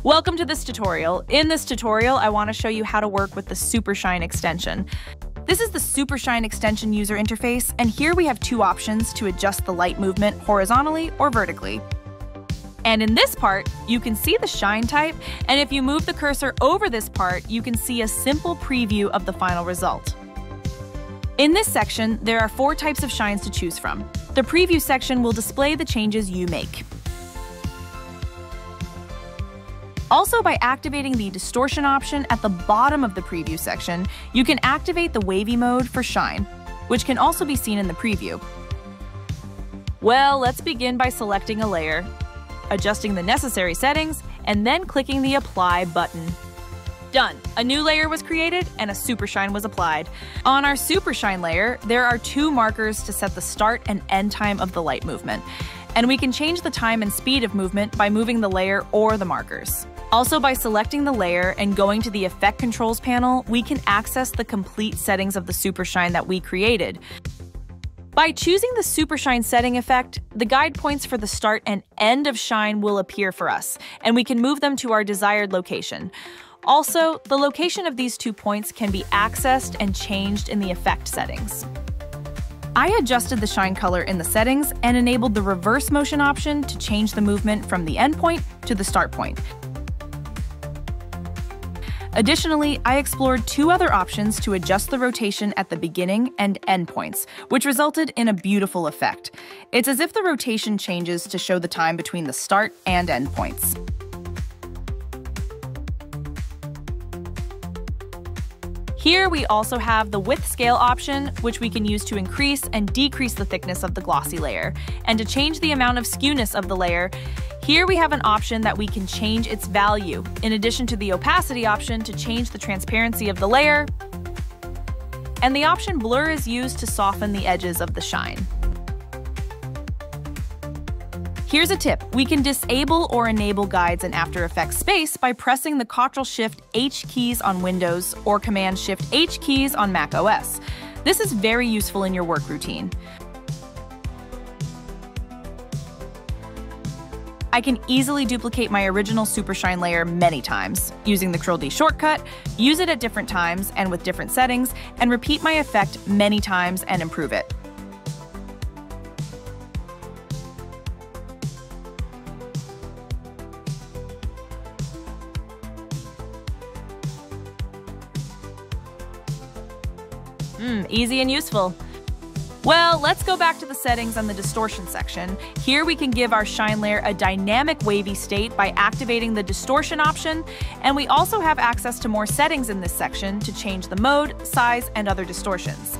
Welcome to this tutorial. In this tutorial, I want to show you how to work with the SuperShine extension. This is the SuperShine extension user interface, and here we have two options to adjust the light movement horizontally or vertically. And in this part, you can see the shine type, and if you move the cursor over this part, you can see a simple preview of the final result. In this section, there are 4 types of shines to choose from. The preview section will display the changes you make. Also, by activating the distortion option at the bottom of the preview section, you can activate the wavy mode for shine, which can also be seen in the preview. Well, let's begin by selecting a layer, adjusting the necessary settings, and then clicking the Apply button. Done! A new layer was created and a SuperShine was applied. On our SuperShine layer, there are 2 markers to set the start and end time of the light movement, and we can change the time and speed of movement by moving the layer or the markers. Also, by selecting the layer and going to the Effect Controls panel, we can access the complete settings of the SuperShine that we created. By choosing the SuperShine setting effect, the guide points for the start and end of shine will appear for us, and we can move them to our desired location. Also, the location of these 2 points can be accessed and changed in the effect settings. I adjusted the shine color in the settings and enabled the reverse motion option to change the movement from the end point to the start point. Additionally, I explored 2 other options to adjust the rotation at the beginning and end points, which resulted in a beautiful effect. It's as if the rotation changes to show the time between the start and end points. Here we also have the width scale option, which we can use to increase and decrease the thickness of the glossy layer. And to change the amount of skewness of the layer, here we have an option that we can change its value, in addition to the opacity option to change the transparency of the layer, and the option blur is used to soften the edges of the shine. Here's a tip. We can disable or enable guides in After Effects Space by pressing the Ctrl-Shift-H keys on Windows or Command-Shift-H keys on Mac OS. This is very useful in your work routine. I can easily duplicate my original SuperShine layer many times, using the Ctrl-D shortcut, use it at different times and with different settings, and repeat my effect many times and improve it. Easy and useful. Well, let's go back to the settings and the distortion section. Here we can give our shine layer a dynamic wavy state by activating the distortion option, and we also have access to more settings in this section to change the mode, size, and other distortions.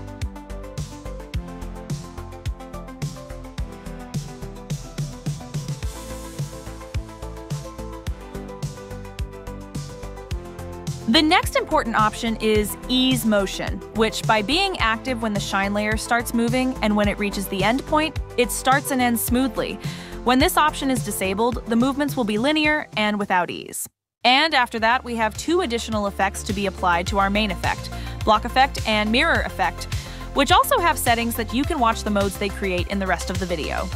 The next important option is Ease Motion, which by being active when the shine layer starts moving and when it reaches the end point, it starts and ends smoothly. When this option is disabled, the movements will be linear and without ease. And after that, we have 2 additional effects to be applied to our main effect, Block Effect and Mirror Effect, which also have settings that you can watch the modes they create in the rest of the video.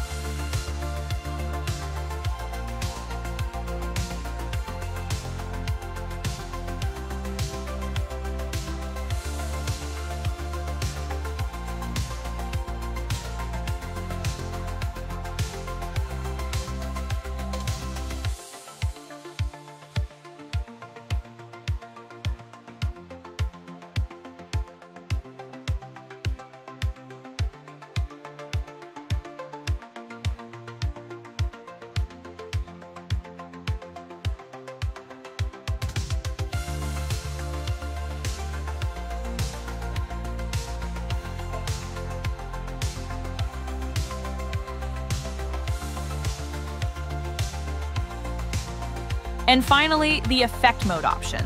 And finally, the Effect Mode option.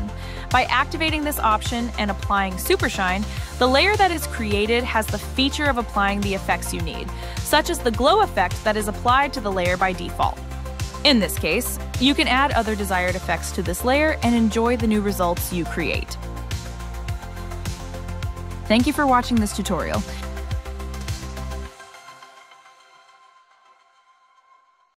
By activating this option and applying SuperShine, the layer that is created has the feature of applying the effects you need, such as the glow effect that is applied to the layer by default. In this case, you can add other desired effects to this layer and enjoy the new results you create. Thank you for watching this tutorial.